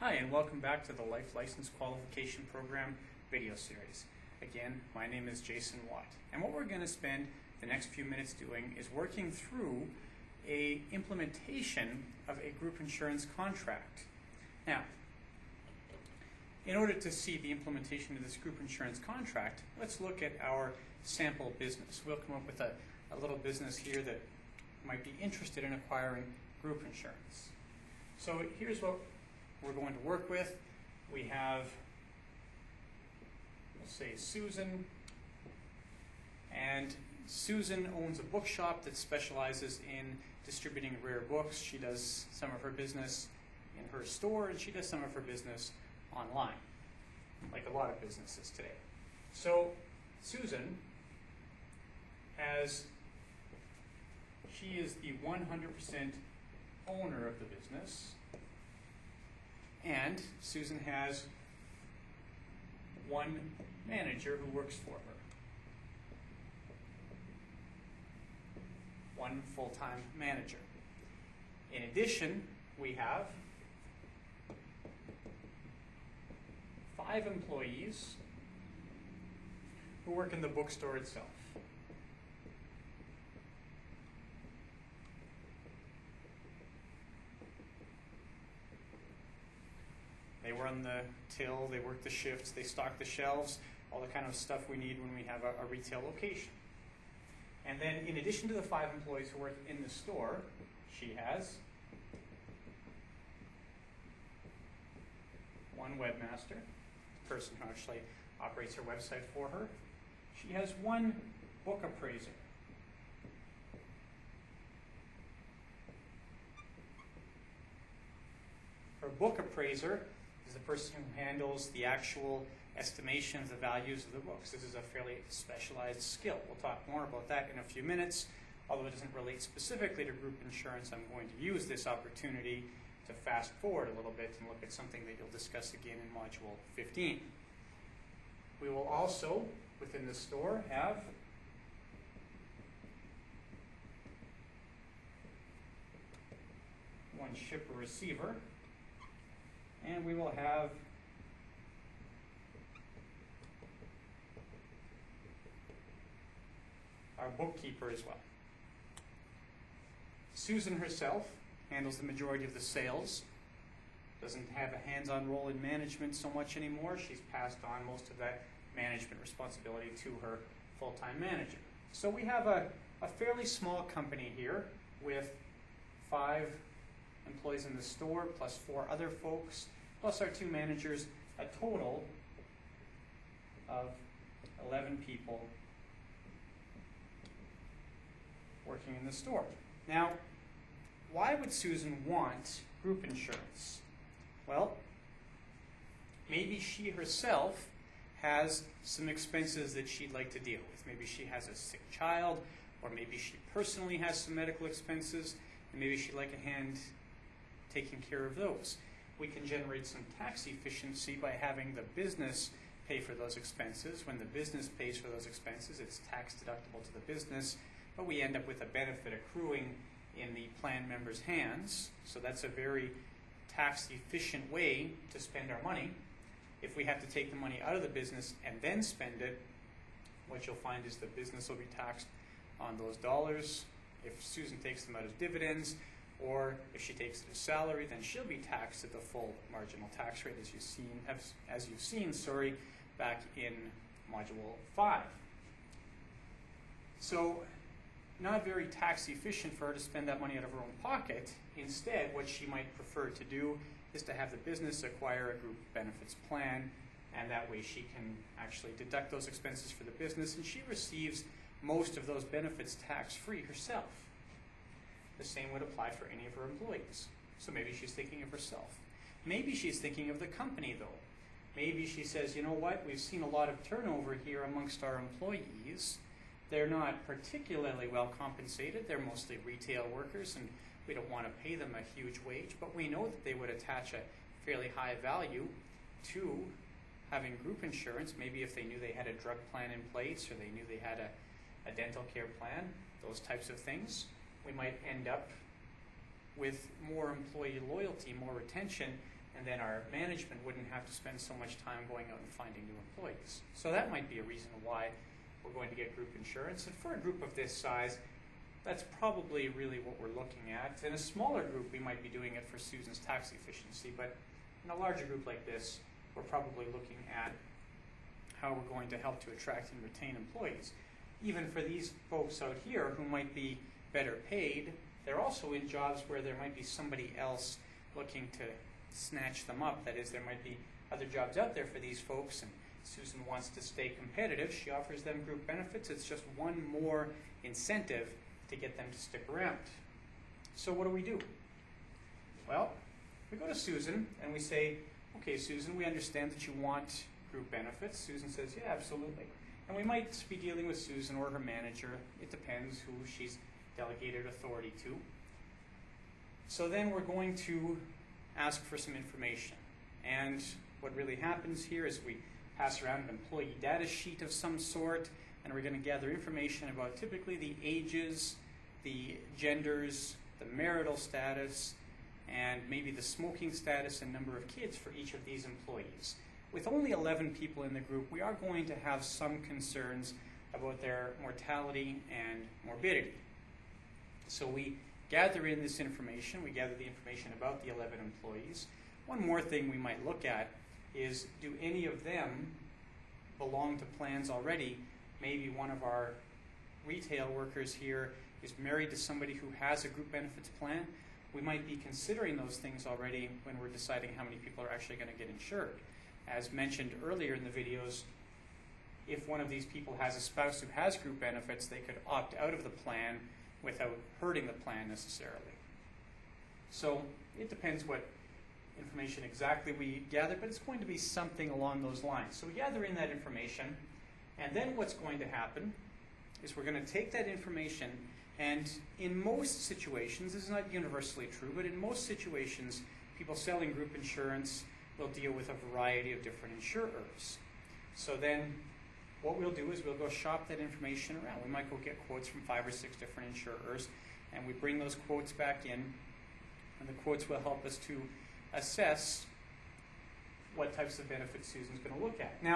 Hi, and welcome back to the Life License Qualification Program video series. Again, my name is Jason Watt, and what we're going to spend the next few minutes doing is working through a implementation of a group insurance contract. Now, in order to see the implementation of this group insurance contract, let's look at our sample business. We'll come up with a little business here that might be interested in acquiring group insurance. So here's what we're going to work with. We have, we'll say Susan, and Susan owns a bookshop that specializes in distributing rare books. She does some of her business in her store, and she does some of her business online, like a lot of businesses today. So Susan she is the 100% owner of the business, and Susan has one manager who works for her, one full-time manager. In addition, we have 5 employees who work in the bookstore itself. They run the till, they work the shifts, they stock the shelves, all the kind of stuff we need when we have a retail location. And then in addition to the 5 employees who work in the store, she has one webmaster, the person who actually operates her website for her. She has one book appraiser. Her book appraiser is the person who handles the actual estimation of the values of the books. This is a fairly specialized skill. We'll talk more about that in a few minutes. Although it doesn't relate specifically to group insurance, I'm going to use this opportunity to fast forward a little bit and look at something that you'll discuss again in Module 15. We will also, within the store, have one shipper-receiver, and we will have our bookkeeper as well. Susan herself handles the majority of the sales, doesn't have a hands-on role in management so much anymore. She's passed on most of that management responsibility to her full-time manager. So we have a fairly small company here with 5 employees in the store, plus 4 other folks, plus our 2 managers, a total of 11 people working in the store. Now, why would Susan want group insurance? Well, maybe she herself has some expenses that she'd like to deal with. Maybe she has a sick child, or maybe she personally has some medical expenses, and maybe she'd like a hand taking care of those. We can generate some tax efficiency by having the business pay for those expenses. When the business pays for those expenses, it's tax deductible to the business, but we end up with a benefit accruing in the plan member's hands. So that's a very tax efficient way to spend our money. If we have to take the money out of the business and then spend it, what you'll find is the business will be taxed on those dollars. If Susan takes them out as dividends, or if she takes it as salary, then she'll be taxed at the full marginal tax rate, as you've seen, back in Module 5. So, not very tax efficient for her to spend that money out of her own pocket. Instead, what she might prefer to do is to have the business acquire a group benefits plan, and that way she can actually deduct those expenses for the business, and she receives most of those benefits tax-free herself. The same would apply for any of her employees. So maybe she's thinking of herself. Maybe she's thinking of the company, though. Maybe she says, you know what, we've seen a lot of turnover here amongst our employees. They're not particularly well compensated. They're mostly retail workers, and we don't want to pay them a huge wage, but we know that they would attach a fairly high value to having group insurance. Maybe if they knew they had a drug plan in place, or they knew they had a dental care plan, those types of things. We might end up with more employee loyalty, more retention, and then our management wouldn't have to spend so much time going out and finding new employees. So that might be a reason why we're going to get group insurance. And for a group of this size, that's probably really what we're looking at. In a smaller group, we might be doing it for Susan's tax efficiency, but in a larger group like this, we're probably looking at how we're going to help to attract and retain employees. Even for these folks out here who might be better paid, they're also in jobs where there might be somebody else looking to snatch them up. That is, there might be other jobs out there for these folks, and Susan wants to stay competitive. She offers them group benefits. It's just one more incentive to get them to stick around. So what do? Well, we go to Susan and we say, okay, Susan, we understand that you want group benefits. Susan says, yeah, absolutely. And we might be dealing with Susan or her manager. It depends who she's delegated authority to. So then we're going to ask for some information. And what really happens here is we pass around an employee data sheet of some sort, and we're going to gather information about typically the ages, the genders, the marital status, and maybe the smoking status and number of kids for each of these employees. With only 11 people in the group, we are going to have some concerns about their mortality and morbidity. So we gather in this information. We gather the information about the 11 employees. One more thing we might look at is, do any of them belong to plans already? Maybe one of our retail workers here is married to somebody who has a group benefits plan. We might be considering those things already when we're deciding how many people are actually going to get insured. As mentioned earlier in the videos, if one of these people has a spouse who has group benefits, they could opt out of the plan without hurting the plan necessarily. So it depends what information exactly we gather, but it's going to be something along those lines. So we gather in that information, and then what's going to happen is we're going to take that information, and in most situations, this is not universally true, but in most situations, people selling group insurance will deal with a variety of different insurers. So then what we'll do is we'll go shop that information around. We might go get quotes from 5 or 6 different insurers, and we bring those quotes back in, and the quotes will help us to assess what types of benefits Susan's going to look at. Now,